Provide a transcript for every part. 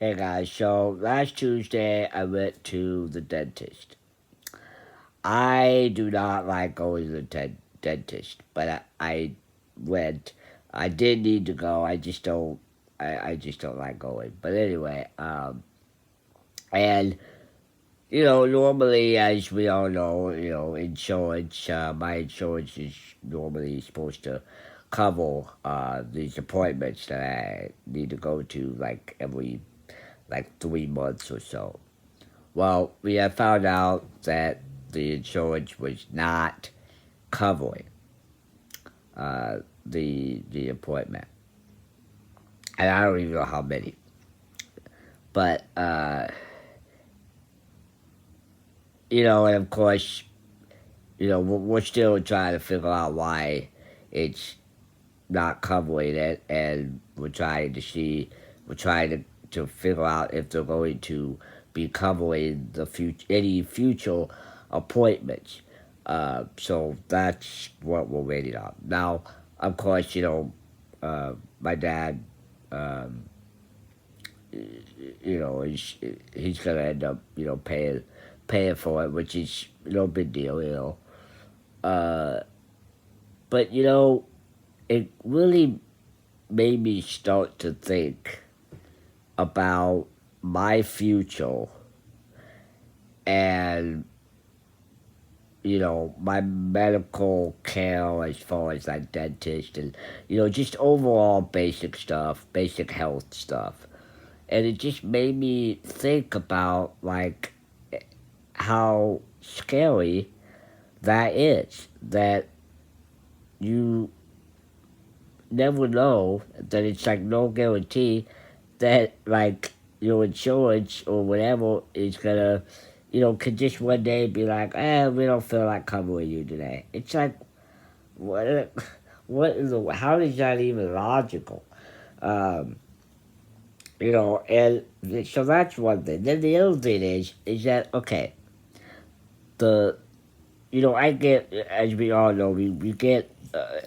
Hey guys, so last Tuesday I went to the dentist. I do not like going to the dentist, but I went. I did need to go. I just don't. I just don't like going. But anyway, and normally, as we all know, insurance. My insurance is normally supposed to cover these appointments that I need to go to like every 3 months or so. Well, we have found out that the insurance was not covering the appointment, and I don't even know how many. But and of course, we're still trying to figure out why it's not covering it, and we're trying to figure out if they're going to be covering any future appointments. So that's what we're waiting on. Now, of course, my dad, um, he's gonna end up, paying for it, which is no big deal. Uh, but it really made me start to think about my future and my medical care as far as like dentist and just overall basic stuff, basic health stuff. And it just made me think about like how scary that is, that you never know, that it's like no guarantee that like your insurance or whatever is gonna, could just one day be like, we don't feel like covering you today. It's like, what, how is that even logical? Um, and so that's one thing. Then the other thing is that, okay, the, I get, as we all know, we get,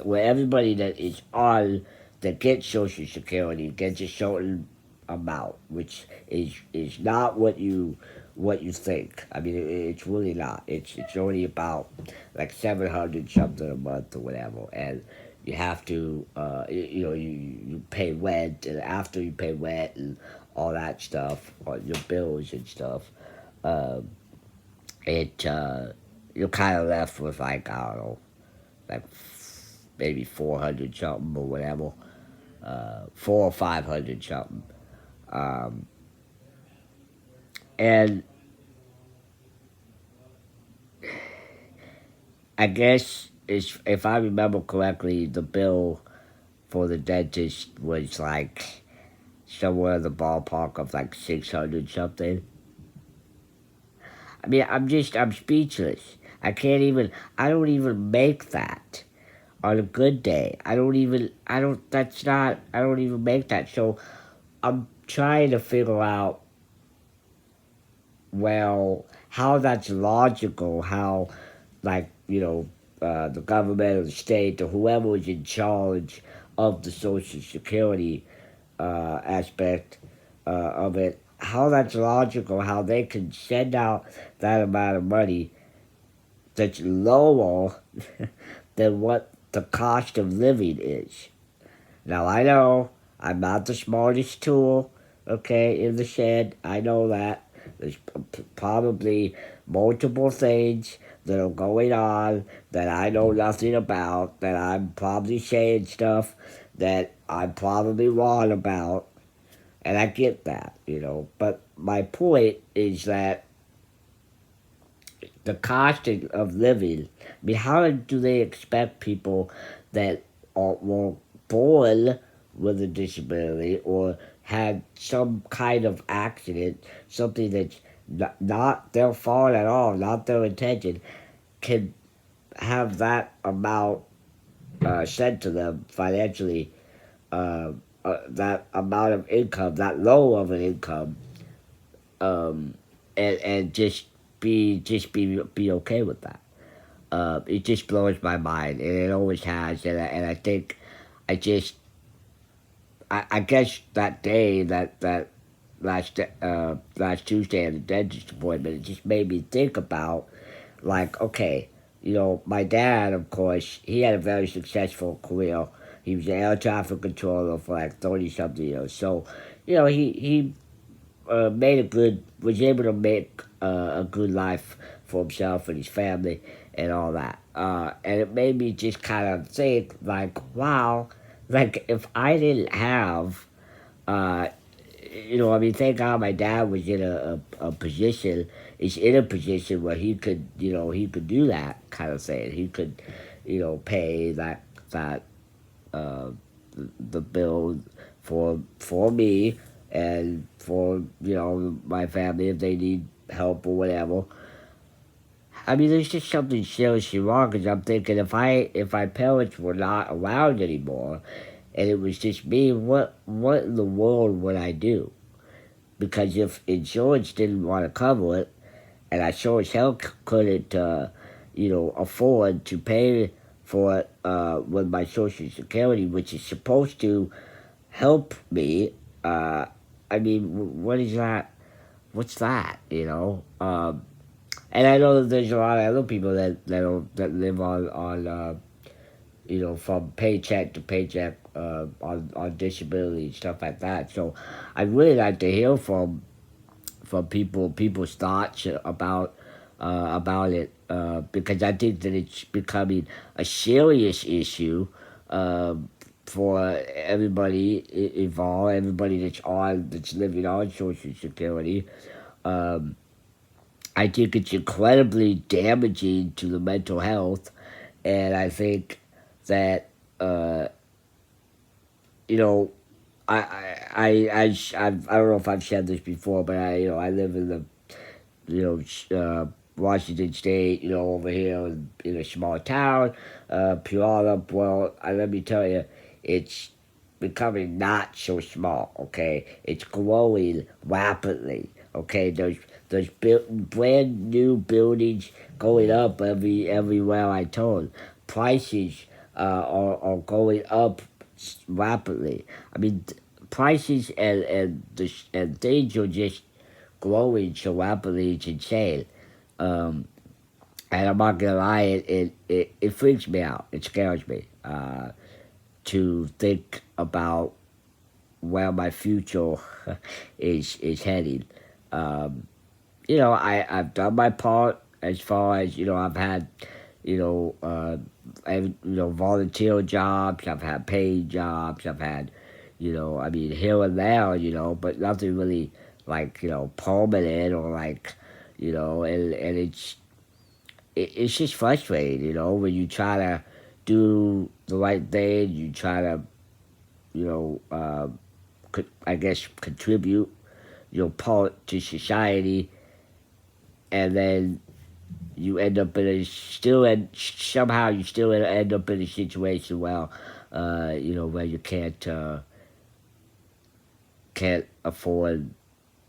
where everybody that is on, that gets Social Security gets a certain amount, which is not what you think. I mean, it's really not. It's only about like 700 something a month or whatever, and you have to, you pay rent, and after you pay rent and all that stuff, on your bills and stuff, um, you're kind of left with like, I don't know, like maybe 400 something or whatever, 400 or 500 something. Um, and I guess if I remember correctly, the bill for the dentist was like somewhere in the ballpark of like 600 something. I mean, I'm speechless. I don't even make that on a good day. I don't even make that. So I'm trying to figure out, well, how that's logical, how, like, the government or the state or whoever is in charge of the Social Security aspect of it, how that's logical, how they can send out that amount of money that's lower than what the cost of living is. Now, I know I'm not the smartest tool, okay, in the shed. I know that. There's probably multiple things that are going on that I know nothing about, that I'm probably saying stuff that I'm probably wrong about, and I get that, But my point is that the cost of living, I mean, how do they expect people that were born with a disability or had some kind of accident, something that's not their fault at all, not their intention, can have that amount sent to them financially, uh, that amount of income, that low of an income, um, and be okay with that. It just blows my mind, and it always has. And I think I just I guess that day that last Tuesday at a dentist appointment. It just made me think about, like, okay, my dad, of course, he had a very successful career. He was an air traffic controller for like 30 something years. So, he was able to make a good life for himself and his family and all that. And it made me just kind of think, like, wow, like if I didn't have, uh, I mean, thank God my dad was in a position, is in a position where he could do that kind of thing. He could, pay that uh, the bill for me and for my family if they need help or whatever. I mean, there's just something seriously wrong because I'm thinking if my parents were not around anymore, and it was just me, what in the world would I do? Because if insurance didn't want to cover it, and I sure as hell couldn't, afford to pay for it with my Social Security, which is supposed to help me. Uh, I mean, what is that? What's that? And I know that there's a lot of other people that live on from paycheck to paycheck on disability and stuff like that. So I'd really like to hear from people's thoughts about it because I think that it's becoming a serious issue for everybody involved, everybody that's living on Social Security. Um, I think it's incredibly damaging to the mental health, and I think that uh, you know I don't know if I've said this before, but I live in the Washington State, over here in a small town, Puyallup. Well, let me tell you, it's becoming not so small. Okay, it's growing rapidly. Okay, there's brand new buildings going up everywhere I turn. Prices are going up rapidly. I mean, prices and things are just growing so rapidly, it's insane. Um, and I'm not gonna lie, it freaks me out. It scares me to think about where my future is heading. Um, I've done my part as far as I've had volunteer jobs. I've had paid jobs. I've had I mean here and there, but nothing really like permanent or like and it's just frustrating, when you try to do the right thing, you try to you know uh, I guess contribute your part to society, and then you end up in a still and somehow you still end up in a situation where where you can't afford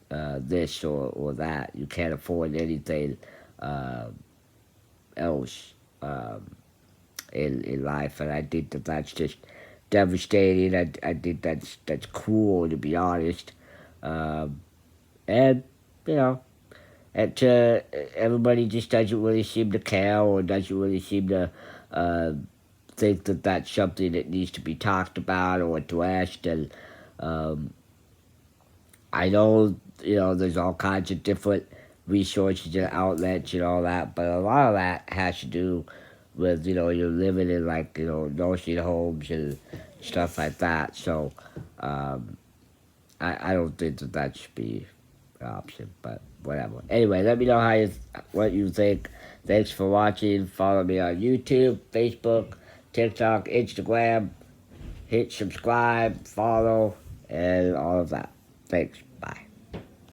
this or that. You can't afford anything uh, else in life, and I think that's just devastating. I think that's cruel, to be honest. Um, and you know, and to everybody just doesn't really seem to care or doesn't really seem to uh, think that that's something that needs to be talked about or addressed. And um, I know there's all kinds of different resources and outlets and all that, but a lot of that has to do with you're living in like nursing homes and stuff like that. So um, I don't think that should be an option, but whatever. Anyway, let me know what you think. Thanks for watching. Follow me on YouTube, Facebook, TikTok, Instagram. Hit subscribe, follow, and all of that. Thanks.